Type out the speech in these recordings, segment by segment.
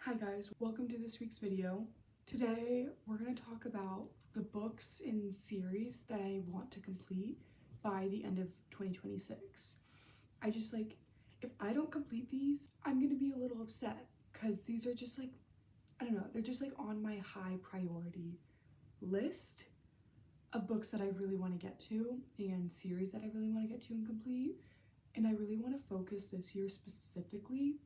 Hi guys, welcome to this week's video. Today we're going to talk about the books in series that I want to complete by the end of 2026. If I don't complete these, I'm going to be a little upset because these are just I don't know, they're just on my high priority list of books that I really want to get to and series that I really want to get to and complete. And I really want to focus this year specifically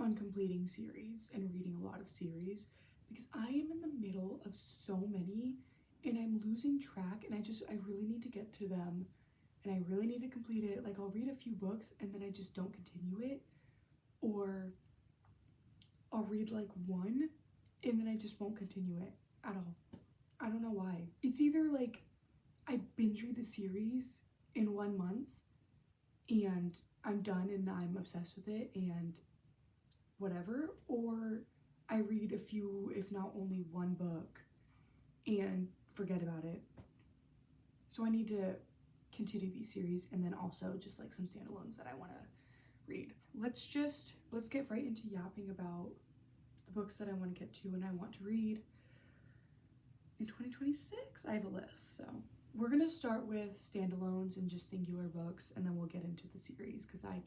on completing series and reading a lot of series because I am in the middle of so many and I'm losing track, and I really need to get to them and I really need to complete it. Like, I'll read a few books and then I just don't continue it, or I'll read like one and then I just won't continue it at all. I don't know why. It's either like I binge read the series in 1 month and I'm done and I'm obsessed with it and whatever, or I read a few, if not only one book, and forget about it. So I need to continue these series and then also just like some standalones that I want to read. Let's get right into yapping about the books that I want to get to and I want to read in 2026. I have a list, so we're gonna start with standalones and just singular books, and then we'll get into the series because I'm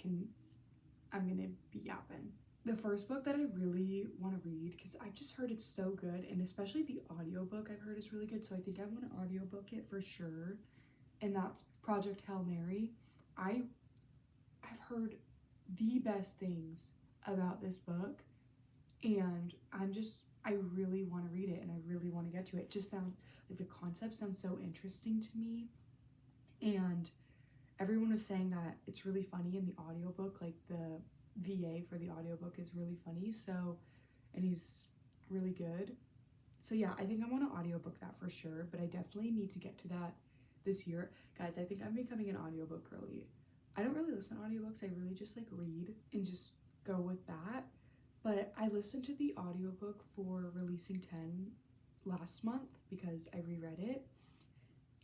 gonna be yapping. The first book that I really want to read, because I just heard it's so good, and especially the audiobook I've heard is really good, so I think I want to audiobook it for sure, and that's Project Hail Mary. I have heard the best things about this book, and I really want to read it, and I really want to get to it. It just sounds like the concept sounds so interesting to me, and everyone was saying that it's really funny in the audiobook, like the VA for the audiobook is really funny, so, and he's really good. So yeah, I think I want to audiobook that for sure, but I definitely need to get to that this year. Guys, I think I'm becoming an audiobook girly. I don't really listen to audiobooks, I really just like read and just go with that. But I listened to the audiobook for Releasing 10 last month because I reread it,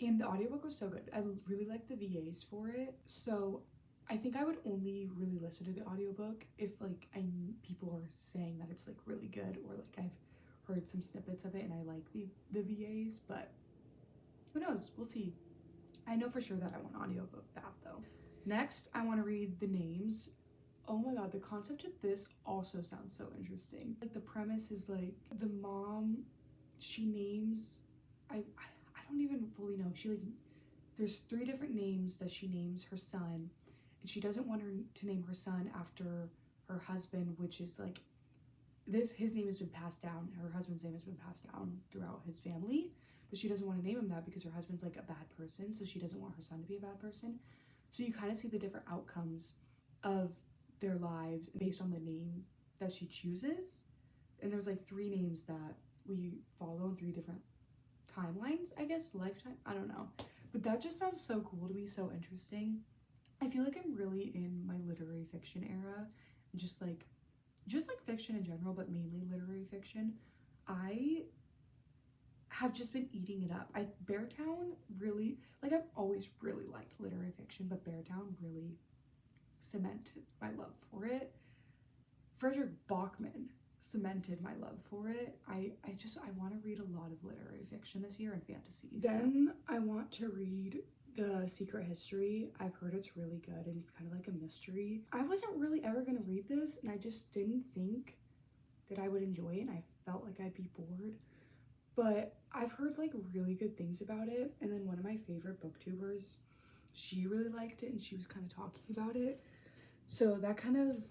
and the audiobook was so good. I really liked the VAs for it, so I think I would only really listen to the audiobook if like people are saying that it's like really good, or like I've heard some snippets of it and I like the VAs, but who knows, we'll see. I know for sure that I want to audiobook that though. Next, I want to read The Names. Oh my god, the concept of this also sounds so interesting. Like, the premise is like the mom, she names, I don't even fully know. There's 3 different names that she names her son, and she doesn't want her to name her son after her husband, which is like his name has been passed down. Her husband's name has been passed down throughout his family, but she doesn't want to name him that because her husband's like a bad person, so she doesn't want her son to be a bad person. So you kind of see the different outcomes of their lives based on the name that she chooses. And there's like 3 names that we follow in 3 different timelines, I guess, lifetime, I don't know. But that just sounds so cool to me, so interesting. I feel like I'm really in my literary fiction era, and just like fiction in general, but mainly literary fiction. I have just been eating it up. Beartown really, like, I've always really liked literary fiction, but Beartown really cemented my love for it. Frederick Bachman cemented my love for it. I want to read a lot of literary fiction this year and fantasy. Then I want to read The Secret History. I've heard it's really good and it's kind of like a mystery. I wasn't really ever going to read this, and I just didn't think that I would enjoy it, and I felt like I'd be bored. But I've heard like really good things about it, and then one of my favorite booktubers, she really liked it and she was kind of talking about it. So that kind of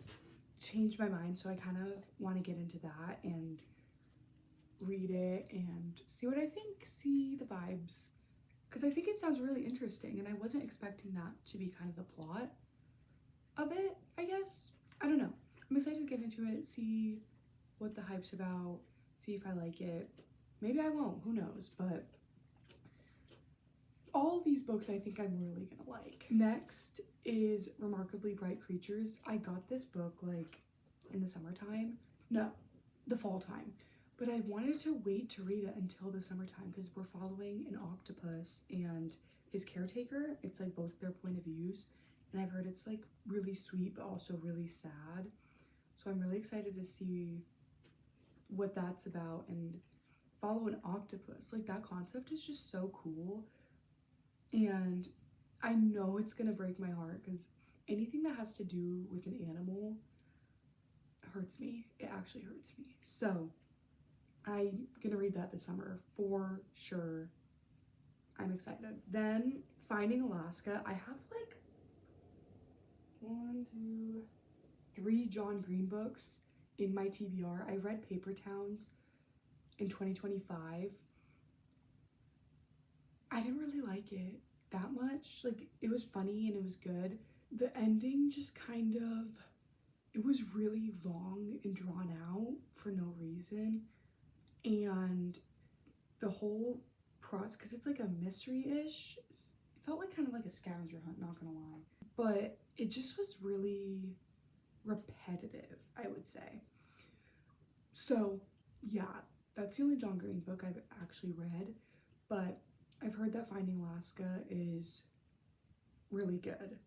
changed my mind, so I kind of want to get into that and read it and see what I think, see the vibes, because I think it sounds really interesting, and I wasn't expecting that to be kind of the plot of it, I guess. I don't know. I'm excited to get into it, see what the hype's about, see if I like it. Maybe I won't, who knows, but all these books I think I'm really gonna like. Next is Remarkably Bright Creatures. I got this book like in the summertime. No, the fall time. But I wanted to wait to read it until the summertime because we're following an octopus and his caretaker. It's like both their point of views. And I've heard it's like really sweet but also really sad. So I'm really excited to see what that's about and follow an octopus. Like, that concept is just so cool. And I know it's gonna break my heart because anything that has to do with an animal hurts me. It actually hurts me. So I'm gonna read that this summer for sure. I'm excited. Then Finding Alaska, I have like 1, 2, 3 John Green books in my TBR. I read Paper Towns in 2025. I didn't really like it that much. Like, it was funny and it was good. The ending just kind of, it was really long and drawn out for no reason. And the whole process, because it's like a mystery-ish, it felt like kind of like a scavenger hunt, not gonna lie. But it just was really repetitive, I would say. So yeah, that's the only John Green book I've actually read, but I've heard that Finding Alaska is really good.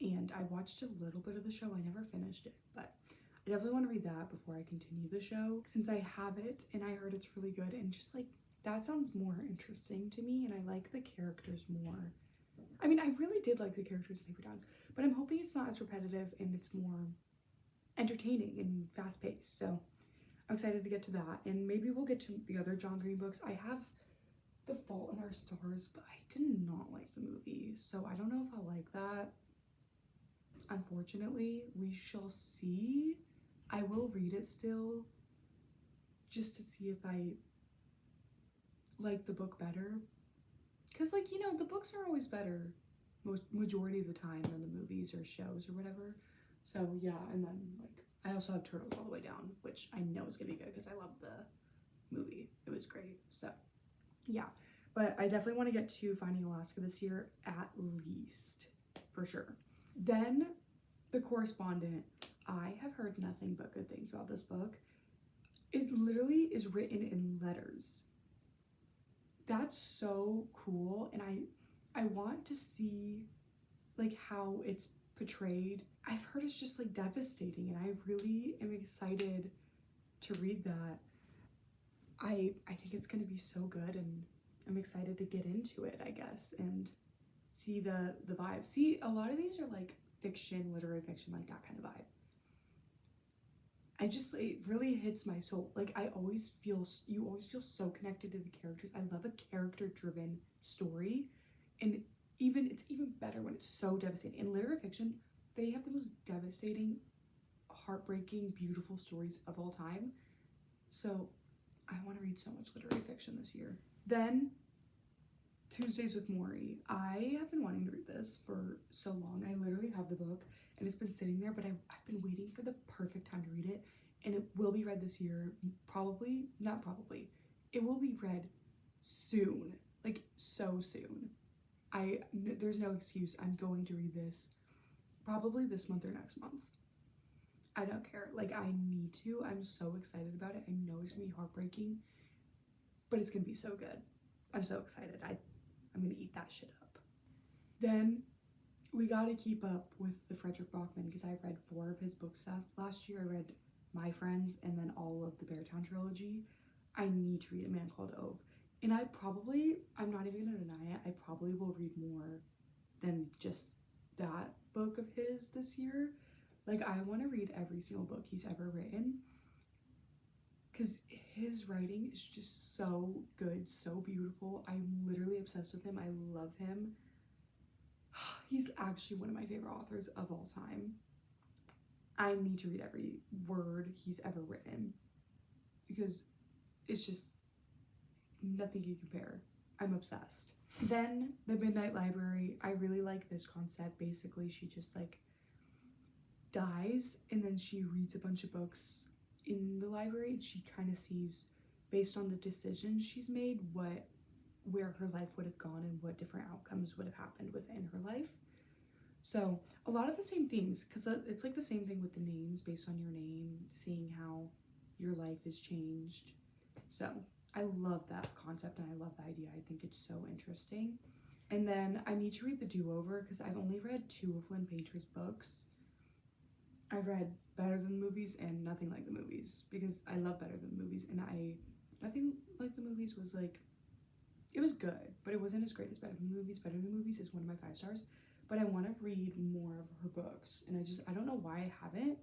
And I watched a little bit of the show. I never finished it, but I definitely want to read that before I continue the show, since I have it and I heard it's really good, and just like, that sounds more interesting to me, and I like the characters more. I mean, I really did like the characters in Paper Towns, but I'm hoping it's not as repetitive and it's more entertaining and fast-paced. So I'm excited to get to that, and maybe we'll get to the other John Green books. I have The Fault in Our Stars, but I did not like the movie, so I don't know if I'll like that. Unfortunately, we shall see. I will read it still, just to see if I like the book better. Because, like, you know, the books are always better majority of the time than the movies or shows or whatever. So, yeah, and then, like, I also have Turtles All the Way Down, which I know is going to be good because I love the movie. It was great. So, yeah. But I definitely want to get to Finding Alaska this year, at least, for sure. Then, The Correspondent. I have heard nothing but good things about this book. It literally is written in letters. That's so cool, and I want to see like how it's portrayed. I've heard it's just like devastating, and I really am excited to read that. I think it's gonna be so good, and I'm excited to get into it, I guess, and see the vibe. See, a lot of these are like fiction, literary fiction, like that kind of vibe. It really hits my soul. Like, you always feel so connected to the characters. I love a character-driven story, and it's even better when it's so devastating. In literary fiction, they have the most devastating, heartbreaking, beautiful stories of all time. So I want to read so much literary fiction this year. Then Tuesdays with Morrie. I have been wanting to read this for so long. I literally have the book and it's been sitting there, but I've been waiting for the perfect time to read it, and it will be read this year. It will be read soon, like so soon. There's no excuse. I'm going to read this probably this month or next month. I don't care. Like, I need to. I'm so excited about it. I know it's gonna be heartbreaking, but it's gonna be so good. I'm so excited. I'm gonna eat that shit up. Then we gotta keep up with the Frederick Bachman, because I've read 4 of his books last year. I read My Friends and then all of the Beartown trilogy. I need to read A Man Called Ove. And I'm not even gonna deny it, I probably will read more than just that book of his this year. Like, I want to read every single book he's ever written, because his writing is just so good, so beautiful. I'm literally obsessed with him. I love him. He's actually one of my favorite authors of all time. I need to read every word he's ever written, because it's just nothing can compare. I'm obsessed. Then The Midnight Library. I really like this concept. Basically, she just like dies, and then she reads a bunch of books in the library, and she kind of sees, based on the decisions she's made, where her life would have gone and what different outcomes would have happened within her life. So a lot of the same things, because it's like the same thing with the names, based on your name, seeing how your life is changed. So I love that concept, and I love the idea. I think it's so interesting. And then I need to read The Do-Over, because I've only read 2 of Lynn Painter's books, I've read Better Than the Movies and Nothing Like the Movies, because I love Better Than the Movies, and Nothing Like the Movies was like, it was good, but it wasn't as great as Better Than the Movies. Better Than the Movies is one of my 5 stars, but I want to read more of her books, and I don't know why I haven't.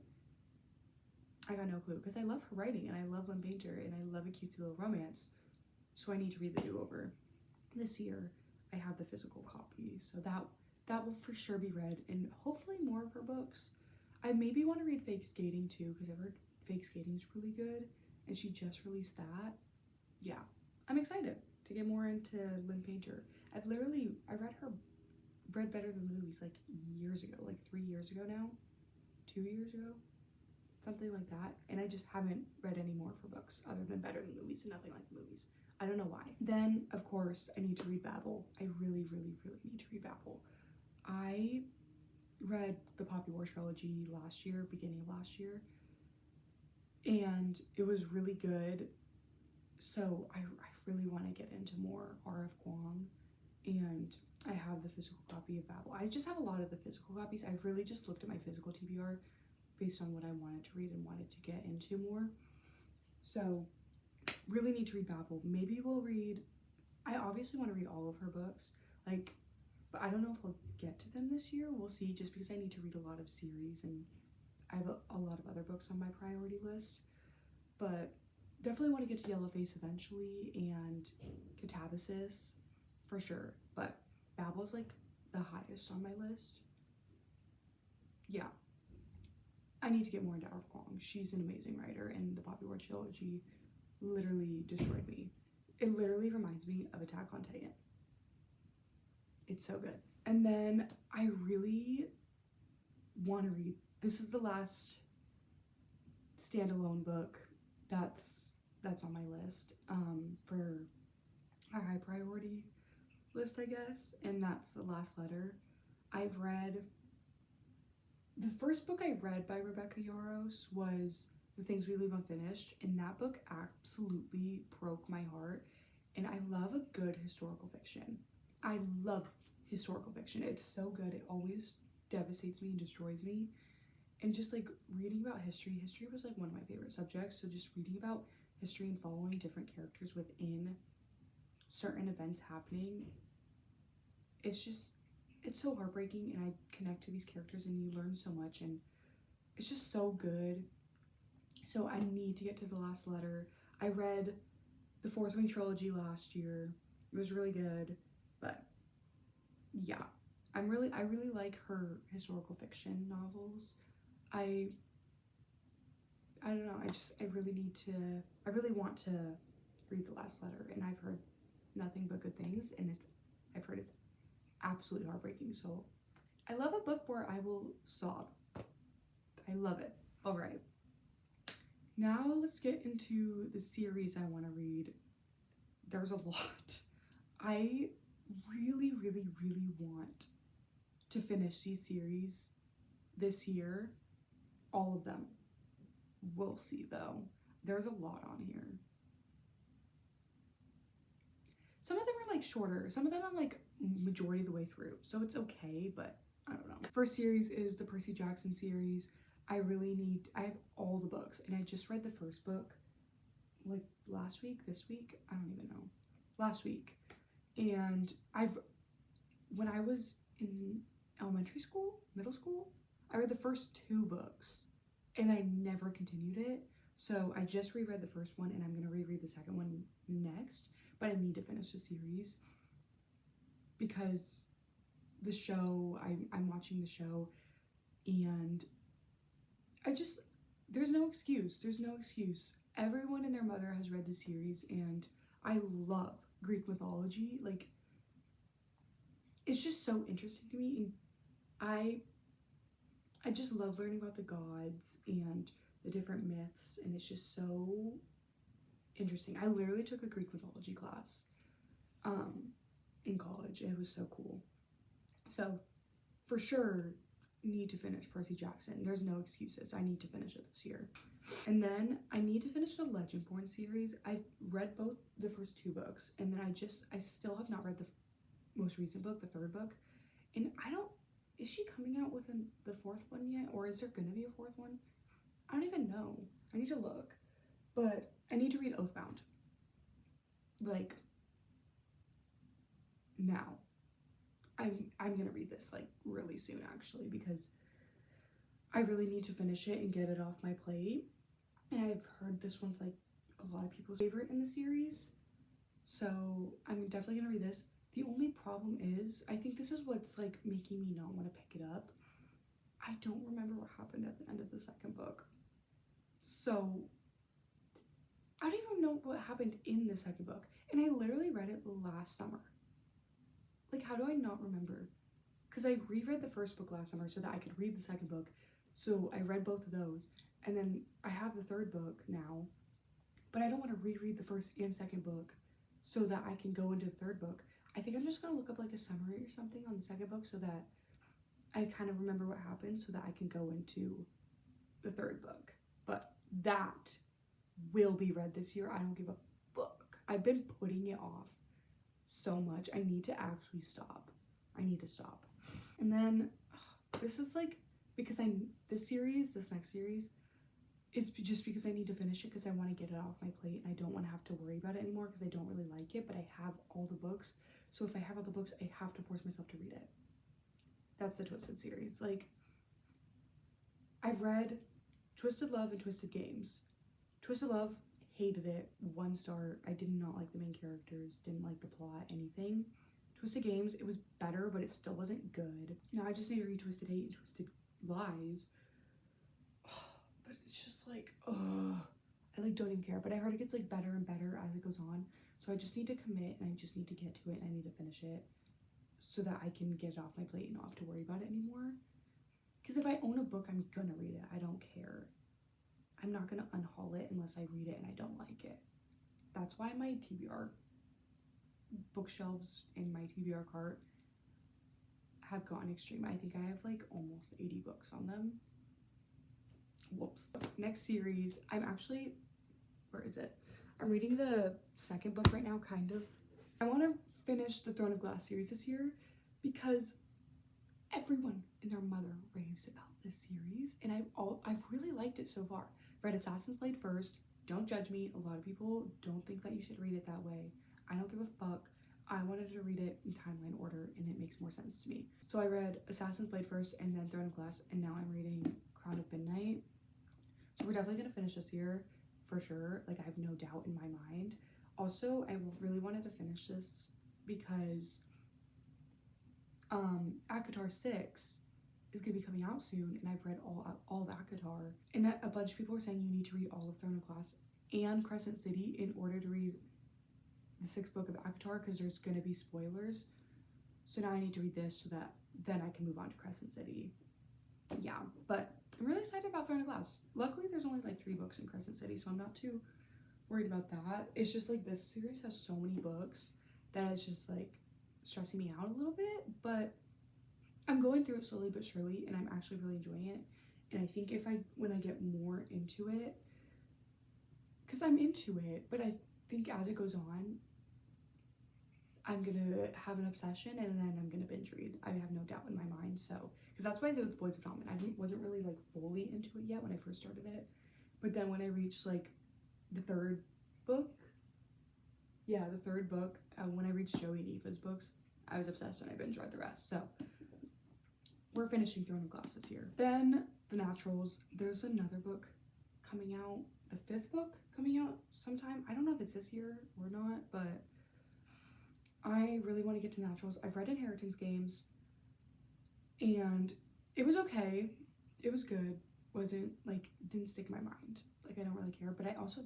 I got no clue, because I love her writing, and I love Lynn Painter, and I love a cutesy little romance, so I need to read The Do-Over. This year, I have the physical copy, so that will for sure be read, and hopefully more of her books. I maybe want to read Fake Skating too, because I've heard Fake Skating is really good, and she just released that. Yeah, I'm excited to get more into Lynn Painter. I read Better Than the Movies like years ago, like 3 years ago now, 2 years ago, something like that, and I just haven't read any more of her books other than Better Than the Movies and Nothing Like the Movies. I don't know why. Then, of course, I need to read Babel. I really, really, really need to read Babel. I read the Poppy War trilogy last year, beginning of last year, and it was really good. So I really want to get into more R.F. Kuang, and I have the physical copy of Babel. I just have a lot of the physical copies. I've really just looked at my physical TBR based on what I wanted to read and wanted to get into more. So really need to read Babel. Maybe we'll read, I obviously want to read all of her books, like, but I don't know if we'll get to them this year. We'll see, just because I need to read a lot of series, and I have a lot of other books on my priority list. But definitely want to get to Yellowface eventually, and Catabasis for sure. But Babel's like the highest on my list. Yeah. I need to get more into R.F. Kuang. She's an amazing writer, and the Poppy War trilogy literally destroyed me. It literally reminds me of Attack on Titan. It's so good. And then I really want to read, this is the last standalone book that's on my list for a high priority list, I guess, and that's The Last Letter. I've read, the first book I read by Rebecca Yarros was The Things We Leave Unfinished, and that book absolutely broke my heart. And I love a good historical fiction. I love historical fiction. It's so good. It always devastates me and destroys me. And just like reading about history was like one of my favorite subjects. So just reading about history and following different characters within certain events happening, it's so heartbreaking, and I connect to these characters, and you learn so much, and it's just so good. So I need to get to The Last Letter. I read the Fourth Wing trilogy last year. It was really good, but yeah, I really like her historical fiction novels. I don't know, I really want to read The Last Letter, and I've heard nothing but good things, and I've heard it's absolutely heartbreaking. So I love a book where I will sob. I love it. All right, now let's get into the series I want to read. There's a lot. I really, really, really want to finish these series this year. All of them. We'll see though. There's a lot on here. Some of them are like shorter. Some of them I'm like majority of the way through. So it's okay, but I don't know. First series is the Percy Jackson series. I have all the books, and I just read the first book like last week, this week, I don't even know. Last week. And when I was in elementary school, middle school, I read the first 2 books, and I never continued it. So I just reread the first one, and I'm going to reread the second one next, but I need to finish the series because the show, I'm watching the show, and there's no excuse. Everyone and their mother has read the series, and I love Greek mythology. Like, it's just so interesting to me, and I just love learning about the gods and the different myths, and it's just so interesting. I literally took a Greek mythology class in college, and it was so cool. So for sure need to finish Percy Jackson. There's no excuses. I need to finish it this year. And then I need to finish the Legendborn series. I've read both the first 2 books, and then I still have not read the most recent book, the 3rd book, and is she coming out with the fourth one yet? Or is there gonna be a fourth one? I don't even know. I need to look. But I need to read Oathbound. Like, now. I'm gonna read this like really soon actually, because I really need to finish it and get it off my plate. And I've heard this one's like a lot of people's favorite in the series. So I'm definitely gonna read this. The only problem is, I think this is what's like making me not want to pick it up. I don't remember what happened at the end of the second book. So I don't even know what happened in the second book. And I literally read it last summer. Like, how do I not remember? Because I reread the first book last summer so that I could read the second book. So I read both of those. And then I have the third book now. But I don't want to reread the first and second book so that I can go into the third book. I think I'm just going to look up like a summary or something on the second book so that I kind of remember what happened so that I can go into the third book. But that will be read this year. I don't give a fuck. I've been putting it off so much. I need to actually stop. I need to stop. And then this is like, because this next series is just because I need to finish it because I want to get it off my plate and I don't want to have to worry about it anymore because I don't really like it, but I have all the books. So if I have all the books, I have to force myself to read it. That's the Twisted series. Like, I've read Twisted Love and Twisted Games. Twisted Love, hated it. 1 star. I did not like the main characters, didn't like the plot, anything. Twisted Games, it was better, but it still wasn't good. Now I just need to read Twisted Hate and Twisted Lies. But it's just like, I like don't even care. But I heard it gets like better and better as it goes on. So I just need to commit and I just need to get to it and I need to finish it so that I can get it off my plate and not have to worry about it anymore. Because if I own a book, I'm gonna read it. I don't care. I'm not gonna unhaul it unless I read it and I don't like it. That's why my TBR bookshelves in my TBR cart have gotten extreme. I think I have like almost 80 books on them. Whoops. Next series, where is it? I'm reading the second book right now, kind of. I want to finish the Throne of Glass series this year because everyone and their mother raves about this series, and I've really liked it so far. Read Assassin's Blade first. Don't judge me. A lot of people don't think that you should read it that way. I don't give a fuck. I wanted to read it in timeline order, and it makes more sense to me. So I read Assassin's Blade first, and then Throne of Glass, and now I'm reading Crown of Midnight. So we're definitely gonna finish this year, for sure. Like, I have no doubt in my mind. Also, I really wanted to finish this because ACOTAR 6 is gonna be coming out soon, and I've read all of ACOTAR, and a bunch of people are saying you need to read all of Throne of Glass and Crescent City in order to read the 6th book of ACOTAR because there's gonna be spoilers. So now I need to read this so that then I can move on to Crescent City. Yeah, but I'm really excited about Throne of Glass. Luckily, there's only like 3 books in Crescent City, so I'm not too worried about that. It's just like this series has so many books that it's just like stressing me out a little bit, but I'm going through it slowly but surely, and I'm actually really enjoying it. And I think when I get more into it, because I'm into it, but I think as it goes on, I'm gonna have an obsession, and then I'm gonna binge read. I have no doubt in my mind. So, because that's what I did with Boys of Tommen. I wasn't really like fully into it yet when I first started it, but then when I reached like the third book, when I reached Joey and Aoife's books, I was obsessed and I binge read the rest. So we're finishing Throne of Glass this year. Then The Naturals. There's another book coming out, the 5th book coming out sometime. I don't know if it's this year or not, but I really want to get to Naturals. I've read Inheritance Games, and it was okay. It was good. Didn't stick in my mind. Like, I don't really care, but I also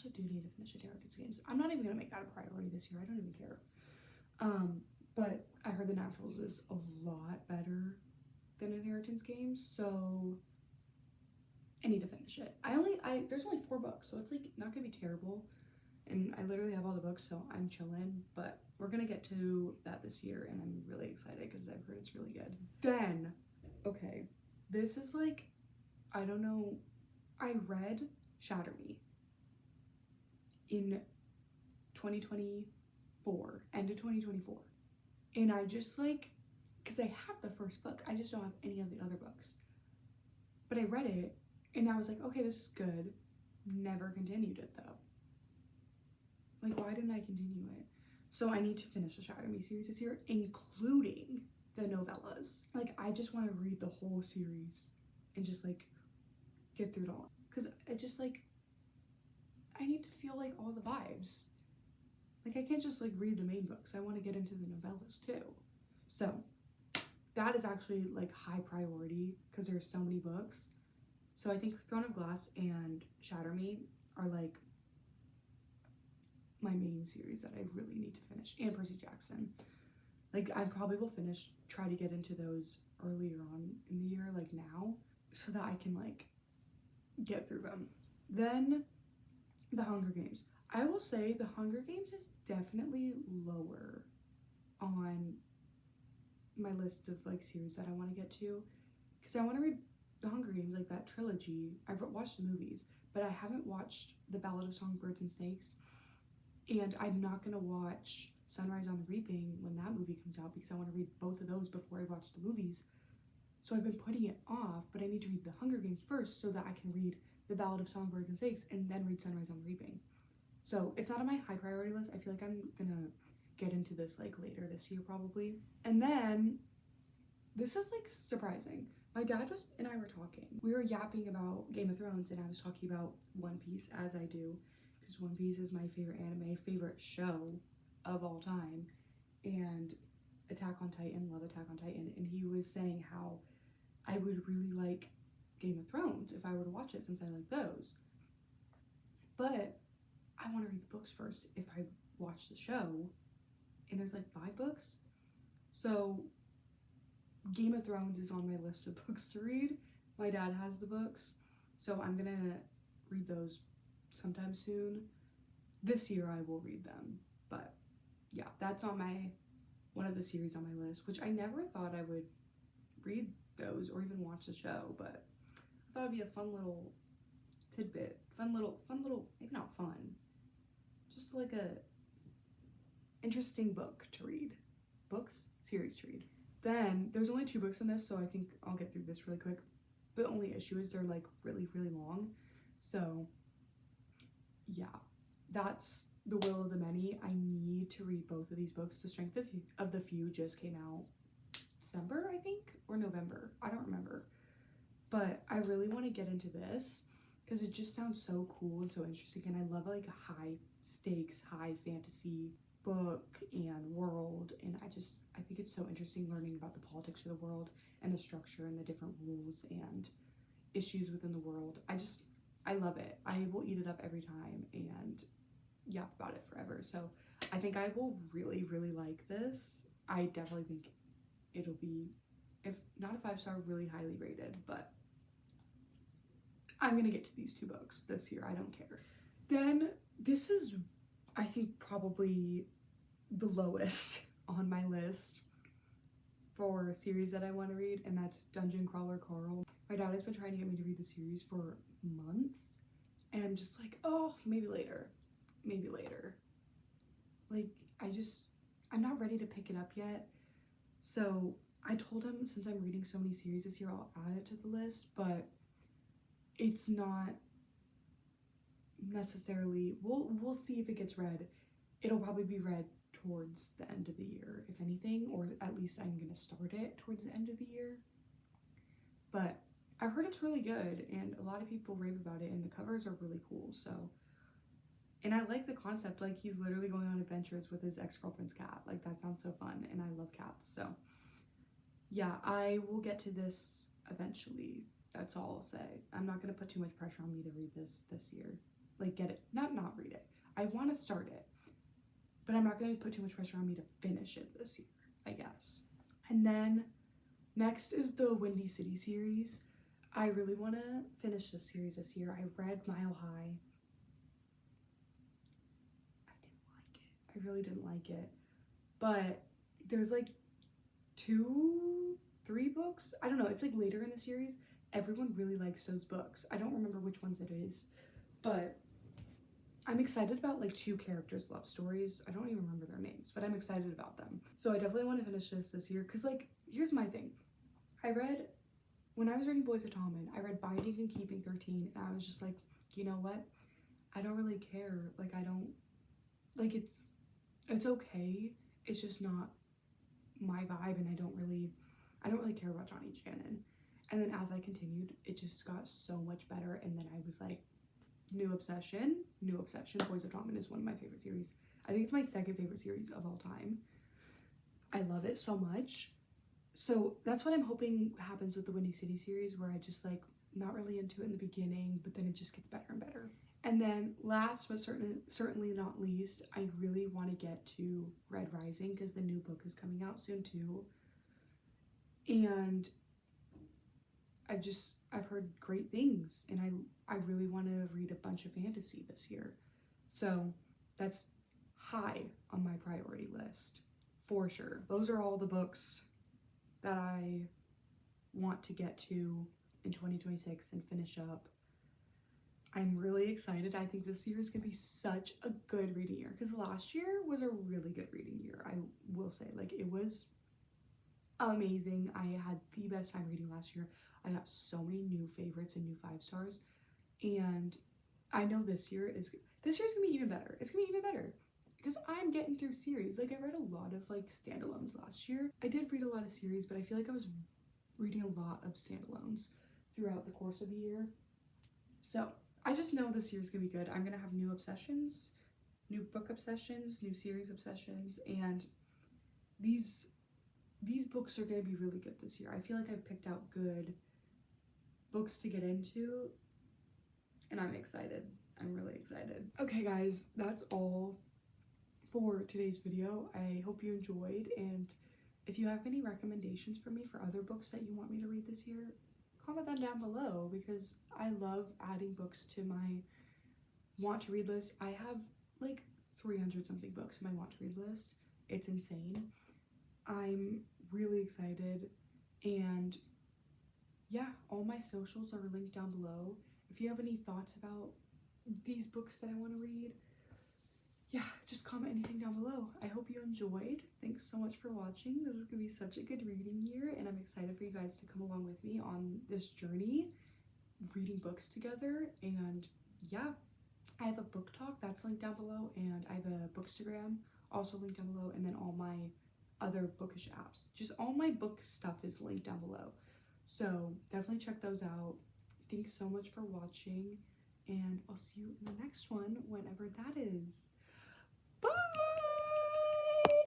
do need to finish Inheritance Games. I'm not even gonna make that a priority this year. I don't even care. But I heard The Naturals is a lot better than Inheritance Games, so I need to finish it. There's only 4 books, so it's like not gonna be terrible. And I literally have all the books, so I'm chilling, but we're gonna get to that this year, and I'm really excited because I've heard it's really good. Then, okay, this is like, I don't know, I read Shatter Me in 2024, end of 2024, and I just like, because I have the first book. I just don't have any of the other books. But I read it and I was like, okay, this is good. Never continued it though. Like, why didn't I continue it? So I need to finish the Shatter Me series this year, including the novellas. Like, I just want to read the whole series and just like get through it all. Because I just like, I need to feel like all the vibes. Like, I can't just like read the main books. I want to get into the novellas too. So that is actually like high priority because there's so many books. So I think Throne of Glass and Shatter Me are like my main series that I really need to finish, and Percy Jackson. Like, I probably will try to get into those earlier on in the year, like now, so that I can like get through them. Then the Hunger Games. I will say the Hunger Games is definitely lower on my list of like series that I want to get to, because I want to read the Hunger Games, like that trilogy. I've watched the movies, but I haven't watched The Ballad of Songbirds and Snakes, and I'm not gonna watch Sunrise on the Reaping when that movie comes out because I want to read both of those before I watch the movies. So I've been putting it off, but I need to read the Hunger Games first so that I can read The Ballad of Songbirds and Snakes and then read Sunrise on the Reaping. So it's not on my high priority list. I feel like I'm gonna get into this like later this year probably. And then this is like surprising. My dad and I were talking. We were yapping about Game of Thrones, and I was talking about One Piece, as I do, because One Piece is my favorite anime, favorite show of all time, and Attack on Titan, love Attack on Titan. And he was saying how I would really like Game of Thrones if I were to watch it, since I like those. But I want to read the books first if I watch the show, and there's like 5 books. So Game of Thrones is on my list of books to read. My dad has the books, so I'm gonna read those sometime soon. This year I will read them, but yeah, that's on one of the series on my list, which I never thought I would read those or even watch the show, but I thought it'd be a fun little tidbit, fun little, maybe not fun, just like a interesting book to read. Series to read. Then there's only 2 books in this, so I think I'll get through this really quick. The only issue is they're like really, really long. So yeah, that's The Will of the Many. I need to read both of these books. The Strength of the Few just came out December, I think, or November. I don't remember. But I really want to get into this because it just sounds so cool and so interesting. And I love like a high stakes, high fantasy book and world, and I think it's so interesting learning about the politics of the world and the structure and the different rules and issues within the world. I love it. I will eat it up every time and yap about it forever. So I think I will really, really like this. I definitely think it'll be, if not a 5-star, really highly rated, but I'm gonna get to these 2 books this year. I don't care. Then this is, I think, probably the lowest on my list for a series that I want to read, and that's Dungeon Crawler Carl. My dad has been trying to get me to read the series for months, and I'm just like, oh, maybe later. Like, I'm not ready to pick it up yet. So I told him, since I'm reading so many series this year, I'll add it to the list, but it's not necessarily, we'll see if it gets read. It'll probably be read towards the end of the year, if anything, or at least I'm gonna start it towards the end of the year. But I've heard it's really good, and a lot of people rave about it, and the covers are really cool. So, and I like the concept, like he's literally going on adventures with his ex-girlfriend's cat. Like, that sounds so fun, and I love cats. So yeah, I will get to this eventually. That's all I'll say. I'm not gonna put too much pressure on me to read this year. Like, get it, not read it. I want to start it, but I'm not going to put too much pressure on me to finish it this year, I guess. And then next is the Windy City series. I really want to finish this series this year. I read Mile High. I didn't like it. I really didn't like it. But there's like 2, 3 books. I don't know. It's like later in the series. Everyone really likes those books. I don't remember which ones it is, but I'm excited about like 2 characters' love stories. I don't even remember their names, but I'm excited about them. So I definitely want to finish this year because like here's my thing. When I was reading Boys of Tommen, I read Binding and Keeping 13, and I was just like, you know what? I don't really care. Like, I don't, like, it's okay. It's just not my vibe, and I don't really care about Johnny Shannon. And then as I continued, it just got so much better, and then I was like, new obsession. Boys of Tommen is one of my favorite series. I think it's my second favorite series of all time. I love it so much. So that's what I'm hoping happens with the Windy City series, where I just like not really into it in the beginning, but then it just gets better and better. And then last but certainly not least, I really want to get to Red Rising because the new book is coming out soon too. And I've heard great things, and I really want to read a bunch of fantasy this year. So that's high on my priority list for sure. Those are all the books that I want to get to in 2026 and finish up. I'm really excited. I think this year is going to be such a good reading year, because last year was a really good reading year. I will say, like, it was amazing. I had the best time reading last year. I got so many new favorites and new 5 stars, and I know this year is gonna be even better. It's gonna be even better because I'm getting through series. Like, I read a lot of like standalones last year. I did read a lot of series, but I feel like I was reading a lot of standalones throughout the course of the year. So I just know this year is gonna be good. I'm gonna have new obsessions, new book obsessions, new series obsessions, and these books are going to be really good this year. I feel like I've picked out good books to get into, and I'm excited. I'm really excited. Okay guys, that's all for today's video. I hope you enjoyed, and if you have any recommendations for me for other books that you want me to read this year, comment that down below, because I love adding books to my want to read list. I have like 300 something books in my want to read list. It's insane. I'm really excited, and yeah, all my socials are linked down below. If you have any thoughts about these books that I want to read, yeah, just comment anything down below. I hope you enjoyed. Thanks so much for watching. This is gonna be such a good reading year, and I'm excited for you guys to come along with me on this journey, reading books together. And yeah, I have a book talk that's linked down below, and I have a Bookstagram also linked down below, and then all my other bookish apps. Just all my book stuff is linked down below. So definitely check those out. Thanks so much for watching, and I'll see you in the next one, whenever that is. Bye!